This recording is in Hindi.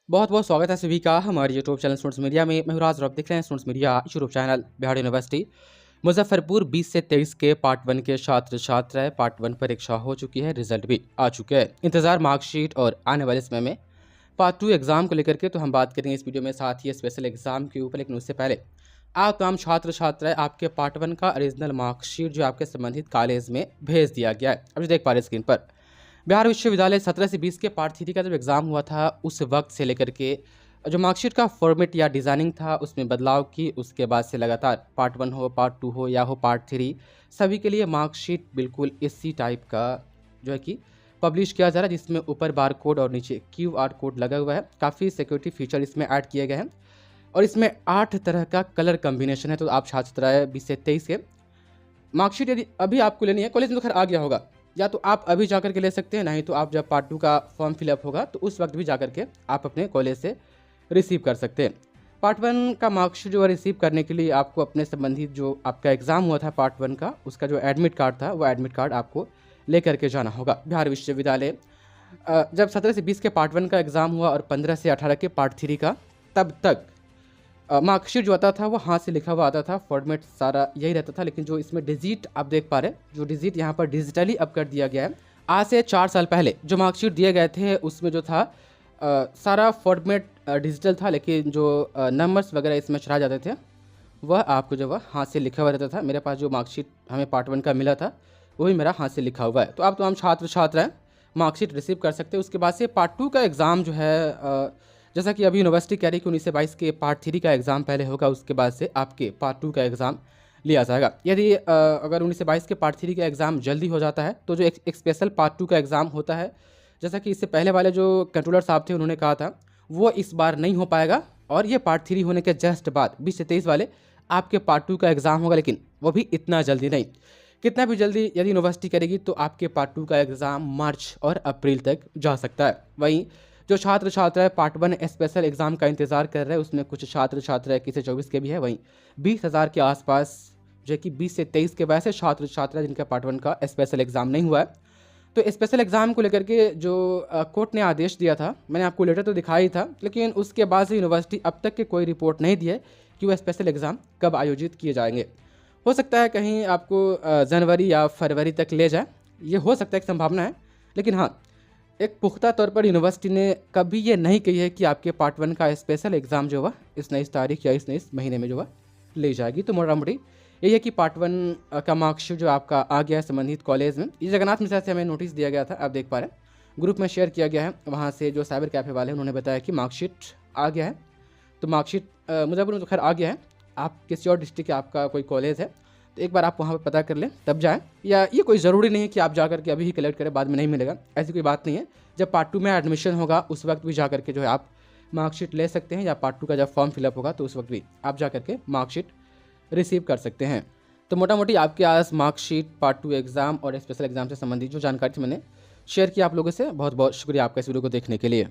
बहुत बहुत स्वागत है सभी का हमारे यूट्यूब चैनल स्टूडेंट्स मीडिया में। मैं राज और आप देख रहे हैं students media YouTube channel. Bihar university Muzaffarpur 20 से 23 के पार्ट 1 के छात्र छात्राएं पार्ट 1 परीक्षा हो चुकी है, रिजल्ट भी आ चुके हैं। इंतजार मार्कशीट और आने वाले समय में पार्ट 2 एग्जाम को लेकर के तो हम बात करेंगे इस वीडियो में, साथ ही स्पेशल एग्जाम के ऊपर। लेकिन उससे पहले आप तमाम छात्र छात्राएं आपके पार्ट 1 का ओरिजिनल मार्कशीट जो आपके संबंधित कॉलेज में भेज दिया गया है। अब जो देख पा रहे स्क्रीन पर, बिहार विश्वविद्यालय 17 से 20 के पार्ट 3 का जब एग्ज़ाम हुआ था उस वक्त से लेकर के जो मार्कशीट का फॉर्मेट या डिज़ाइनिंग था उसमें बदलाव की। उसके बाद से लगातार पार्ट 1 हो, पार्ट 2 हो या हो पार्ट 3, सभी के लिए मार्कशीट बिल्कुल इसी टाइप का जो है कि पब्लिश किया जा रहा है, जिसमें ऊपर बार कोड और नीचे QR कोड लगा हुआ है। काफ़ी सिक्योरिटी फीचर इसमें ऐड किए गए हैं और इसमें 8 तरह का कलर कम्बिनेशन है। तो आप छात्राएं 20 से 23 के मार्कशीट यदि अभी आपको लेनी है, कॉलेज में तो खैर आ गया होगा, या तो आप अभी जाकर के ले सकते हैं, नहीं तो आप जब पार्ट 2 का फॉर्म फिलअप होगा तो उस वक्त भी जाकर के आप अपने कॉलेज से रिसीव कर सकते हैं। पार्ट 1 का मार्कशीट जो है रिसीव करने के लिए आपको अपने संबंधित जो आपका एग्ज़ाम हुआ था पार्ट 1 का, उसका जो एडमिट कार्ड था वो एडमिट कार्ड आपको लेकर के जाना होगा। बिहार विश्वविद्यालय जब 17 से 20 के पार्ट 1 का एग्ज़ाम हुआ और 15 से 18 के पार्ट 3 का, तब तक मार्कशीट जो आता था वो हाथ से लिखा हुआ आता था, फॉर्मेट सारा यही रहता था। लेकिन जो इसमें डिजिट आप देख पा रहे हैं, जो डिजिट यहाँ पर डिजिटली अब कर दिया गया है। आज से 4 साल पहले जो मार्कशीट दिए गए थे उसमें जो था सारा फॉर्मेट डिजिटल था, लेकिन जो नंबर्स वगैरह इसमें चढ़ा जाते थे वह आपको जो वह हाथ से लिखा हुआ रहता था। मेरे पास जो मार्कशीट हमें पार्ट 1 का मिला था वही मेरा हाथ से लिखा हुआ है। तो आप तमाम छात्र छात्राएँ मार्कशीट रिसीव कर सकते हैं। उसके बाद से पार्ट 2 का एग्ज़ाम जो है जैसा कि अभी यूनिवर्सिटी कह रही है कि 19 से 22 के पार्ट 3 का एग्ज़ाम पहले होगा, उसके बाद से आपके पार्ट 2 का एग्ज़ाम लिया जाएगा। यदि अगर 19 से 22 के पार्ट 3 का एग्ज़ाम जल्दी हो जाता है तो जो एक स्पेशल पार्ट 2 का एग्ज़ाम होता है, जैसा कि इससे पहले वाले जो कंट्रोलर साहब थे उन्होंने कहा था, वो इस बार नहीं हो पाएगा। और ये पार्ट 3 होने के जस्ट बाद 20 से 23 वाले आपके पार्ट 2 का एग्ज़ाम होगा, लेकिन वो भी इतना जल्दी नहीं। कितना भी जल्दी यदि यूनिवर्सिटी करेगी तो आपके पार्ट 2 का एग्ज़ाम मार्च और अप्रैल तक जा सकता है। वहीं जो छात्र छात्राएं पार्ट 1 स्पेशल एग्ज़ाम का इंतज़ार कर रहे हैं, उसमें कुछ छात्र छात्राएं 21 से 24 के भी है। वहीं 20,000 के आसपास जो कि 20 से 23 के वैसे छात्र छात्राएं जिनका पार्ट 1 का स्पेशल एग्ज़ाम नहीं हुआ है। तो स्पेशल एग्ज़ाम को लेकर के जो कोर्ट ने आदेश दिया था, मैंने आपको लेटर तो दिखाया ही था, लेकिन उसके बाद से यूनिवर्सिटी अब तक के कोई रिपोर्ट नहीं दी है कि वह स्पेशल एग्ज़ाम कब आयोजित किए जाएंगे। हो सकता है कहीं आपको जनवरी या फरवरी तक ले जाए, ये हो सकता है, एक संभावना है। लेकिन हाँ, एक पुख्ता तौर पर यूनिवर्सिटी ने कभी ये नहीं कही है कि आपके पार्ट 1 का स्पेशल एग्ज़ाम जो है इस तारीख या इस महीने में जो है ले जाएगी। तो मोटा मोटी यही है कि पार्ट 1 का मार्कशीट जो आपका आ गया है संबंधित कॉलेज में। ये जगन्नाथ मिश्रा से हमें नोटिस दिया गया था, आप देख पा रहे हैं, ग्रुप में शेयर किया गया है। वहाँ से जो साइबर कैफ़े वाले हैं उन्होंने बताया कि मार्कशीट आ गया है। तो मार्कशीट मुजफ्फरपुर में तो खैर आ गया है। आप किसी और डिस्ट्रिक्ट का आपका कोई कॉलेज है तो एक बार आप वहाँ पर पता कर लें तब जाएँ, या ये कोई ज़रूरी नहीं है कि आप जा करके अभी ही कलेक्ट करें बाद में नहीं मिलेगा, ऐसी कोई बात नहीं है। जब पार्ट 2 में एडमिशन होगा उस वक्त भी जा करके जो है आप मार्कशीट ले सकते हैं, या पार्ट 2 का जब फॉर्म फिलअप होगा तो उस वक्त भी आप जा करके मार्कशीट रिसीव कर सकते हैं। तो मोटा मोटी आपके आज मार्कशीट, पार्ट 2 एग्ज़ाम और स्पेशल एग्ज़ाम से संबंधित जो जानकारी थी मैंने शेयर की आप लोगों से। बहुत बहुत शुक्रिया आपका इस वीडियो को देखने के लिए।